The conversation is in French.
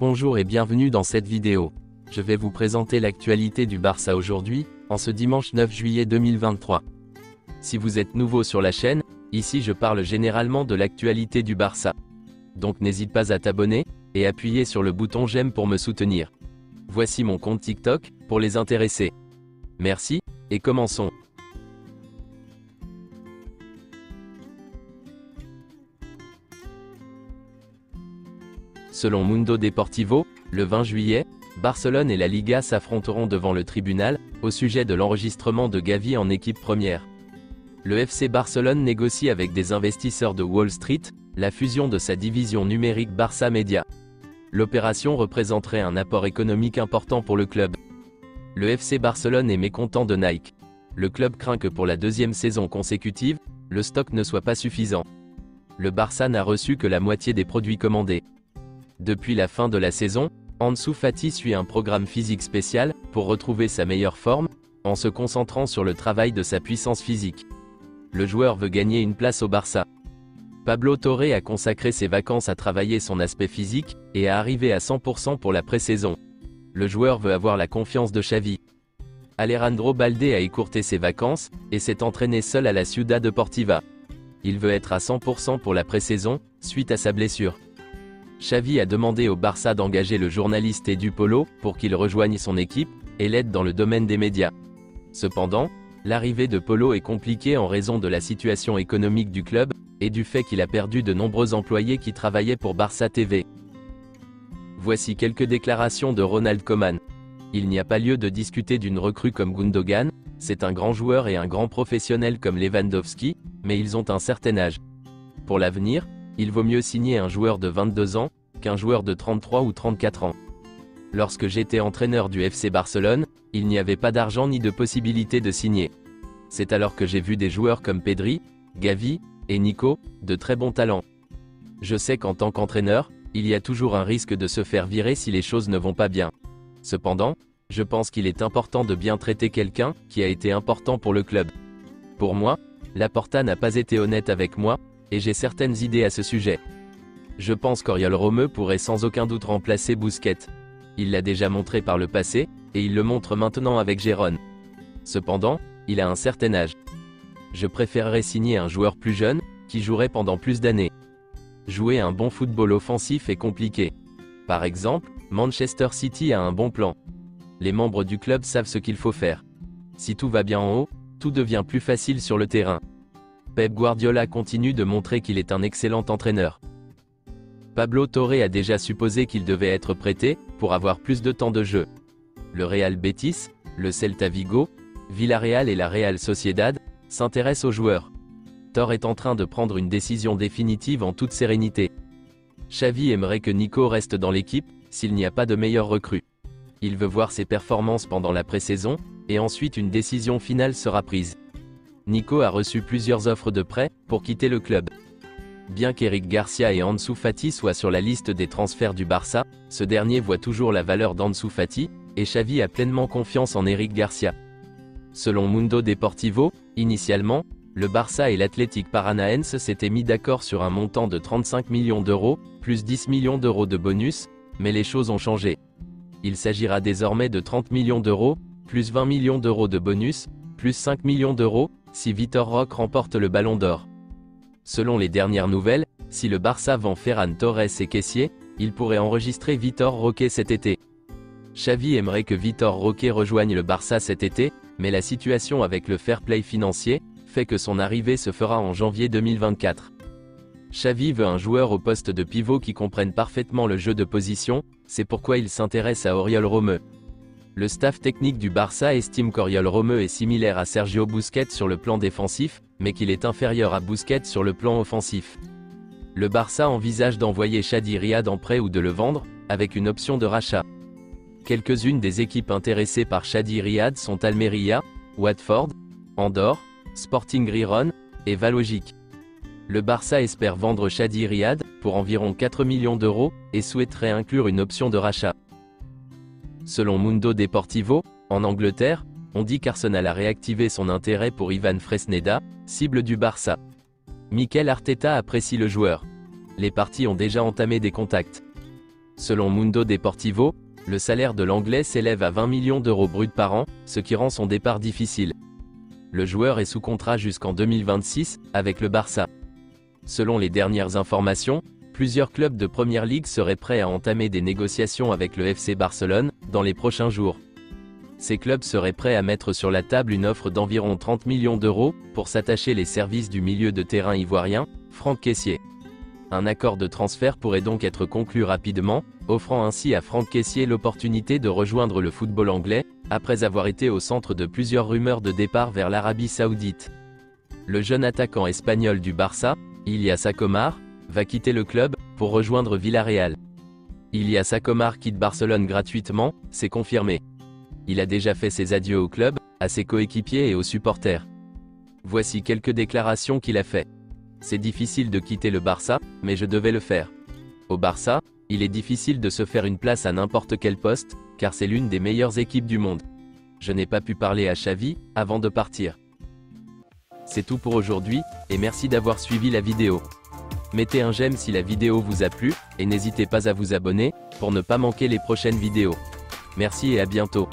Bonjour et bienvenue dans cette vidéo. Je vais vous présenter l'actualité du Barça aujourd'hui, en ce dimanche 9 juillet 2023. Si vous êtes nouveau sur la chaîne, ici je parle généralement de l'actualité du Barça. Donc n'hésite pas à t'abonner, et appuyer sur le bouton j'aime pour me soutenir. Voici mon compte TikTok, pour les intéressés. Merci, et commençons. Selon Mundo Deportivo, le 20 juillet, Barcelone et la Liga s'affronteront devant le tribunal, au sujet de l'enregistrement de Gavi en équipe première. Le FC Barcelone négocie avec des investisseurs de Wall Street, la fusion de sa division numérique Barça Media. L'opération représenterait un apport économique important pour le club. Le FC Barcelone est mécontent de Nike. Le club craint que pour la deuxième saison consécutive, le stock ne soit pas suffisant. Le Barça n'a reçu que la moitié des produits commandés. Depuis la fin de la saison, Ansu Fati suit un programme physique spécial, pour retrouver sa meilleure forme, en se concentrant sur le travail de sa puissance physique. Le joueur veut gagner une place au Barça. Pablo Torre a consacré ses vacances à travailler son aspect physique, et à arriver à 100% pour la pré-saison. Le joueur veut avoir la confiance de Xavi. Alejandro Balde a écourté ses vacances, et s'est entraîné seul à la Ciudad Deportiva. Il veut être à 100% pour la pré-saison, suite à sa blessure. Xavi a demandé au Barça d'engager le journaliste Edu Polo, pour qu'il rejoigne son équipe, et l'aide dans le domaine des médias. Cependant, l'arrivée de Polo est compliquée en raison de la situation économique du club, et du fait qu'il a perdu de nombreux employés qui travaillaient pour Barça TV. Voici quelques déclarations de Ronald Koeman. Il n'y a pas lieu de discuter d'une recrue comme Gundogan, c'est un grand joueur et un grand professionnel comme Lewandowski, mais ils ont un certain âge. Pour l'avenir, il vaut mieux signer un joueur de 22 ans, qu'un joueur de 33 ou 34 ans. Lorsque j'étais entraîneur du FC Barcelone, il n'y avait pas d'argent ni de possibilité de signer. C'est alors que j'ai vu des joueurs comme Pedri, Gavi, et Nico, de très bons talents. Je sais qu'en tant qu'entraîneur, il y a toujours un risque de se faire virer si les choses ne vont pas bien. Cependant, je pense qu'il est important de bien traiter quelqu'un, qui a été important pour le club. Pour moi, Laporta n'a pas été honnête avec moi, et j'ai certaines idées à ce sujet. Je pense qu'Oriol Romeu pourrait sans aucun doute remplacer Busquets. Il l'a déjà montré par le passé, et il le montre maintenant avec Gérone. Cependant, il a un certain âge. Je préférerais signer un joueur plus jeune, qui jouerait pendant plus d'années. Jouer un bon football offensif est compliqué. Par exemple, Manchester City a un bon plan. Les membres du club savent ce qu'il faut faire. Si tout va bien en haut, tout devient plus facile sur le terrain. Pep Guardiola continue de montrer qu'il est un excellent entraîneur. Pablo Torre a déjà supposé qu'il devait être prêté, pour avoir plus de temps de jeu. Le Real Betis, le Celta Vigo, Villarreal et la Real Sociedad s'intéressent aux joueurs. Torre est en train de prendre une décision définitive en toute sérénité. Xavi aimerait que Nico reste dans l'équipe, s'il n'y a pas de meilleure recrue. Il veut voir ses performances pendant la pré-saison, et ensuite une décision finale sera prise. Nico a reçu plusieurs offres de prêt, pour quitter le club. Bien qu'Eric Garcia et Ansu Fati soient sur la liste des transferts du Barça, ce dernier voit toujours la valeur d'Ansu Fati, et Xavi a pleinement confiance en Eric Garcia. Selon Mundo Deportivo, initialement, le Barça et l'Athletic Paranaense s'étaient mis d'accord sur un montant de 35 millions d'euros, plus 10 millions d'euros de bonus, mais les choses ont changé. Il s'agira désormais de 30 millions d'euros, plus 20 millions d'euros de bonus, plus 5 millions d'euros, si Vitor Roque remporte le Ballon d'Or. Selon les dernières nouvelles, si le Barça vend Ferran Torres et Kessié, il pourrait enregistrer Vitor Roque cet été. Xavi aimerait que Vitor Roque rejoigne le Barça cet été, mais la situation avec le fair play financier fait que son arrivée se fera en janvier 2024. Xavi veut un joueur au poste de pivot qui comprenne parfaitement le jeu de position, c'est pourquoi il s'intéresse à Oriol Romeu. Le staff technique du Barça estime qu'Oriol Romeu est similaire à Sergio Busquets sur le plan défensif, mais qu'il est inférieur à Busquets sur le plan offensif. Le Barça envisage d'envoyer Chadi Riad en prêt ou de le vendre, avec une option de rachat. Quelques-unes des équipes intéressées par Chadi Riad sont Almeria, Watford, Andorre, Sporting Gijón, et Valogic. Le Barça espère vendre Chadi Riad, pour environ 4 millions d'euros, et souhaiterait inclure une option de rachat. Selon Mundo Deportivo, en Angleterre, on dit qu'Arsenal a réactivé son intérêt pour Ivan Fresneda, cible du Barça. Mikel Arteta apprécie le joueur. Les parties ont déjà entamé des contacts. Selon Mundo Deportivo, le salaire de l'Anglais s'élève à 20 millions d'euros bruts par an, ce qui rend son départ difficile. Le joueur est sous contrat jusqu'en 2026, avec le Barça. Selon les dernières informations, plusieurs clubs de Première Ligue seraient prêts à entamer des négociations avec le FC Barcelone, dans les prochains jours. Ces clubs seraient prêts à mettre sur la table une offre d'environ 30 millions d'euros, pour s'attacher les services du milieu de terrain ivoirien, Franck Kessié. Un accord de transfert pourrait donc être conclu rapidement, offrant ainsi à Franck Kessié l'opportunité de rejoindre le football anglais, après avoir été au centre de plusieurs rumeurs de départ vers l'Arabie Saoudite. Le jeune attaquant espagnol du Barça, Ilyas Akomar, va quitter le club, pour rejoindre Villarreal. Ilyas Akomar quitte Barcelone gratuitement, c'est confirmé. Il a déjà fait ses adieux au club, à ses coéquipiers et aux supporters. Voici quelques déclarations qu'il a faites. C'est difficile de quitter le Barça, mais je devais le faire. Au Barça, il est difficile de se faire une place à n'importe quel poste, car c'est l'une des meilleures équipes du monde. Je n'ai pas pu parler à Xavi, avant de partir. C'est tout pour aujourd'hui, et merci d'avoir suivi la vidéo. Mettez un j'aime si la vidéo vous a plu, et n'hésitez pas à vous abonner, pour ne pas manquer les prochaines vidéos. Merci et à bientôt.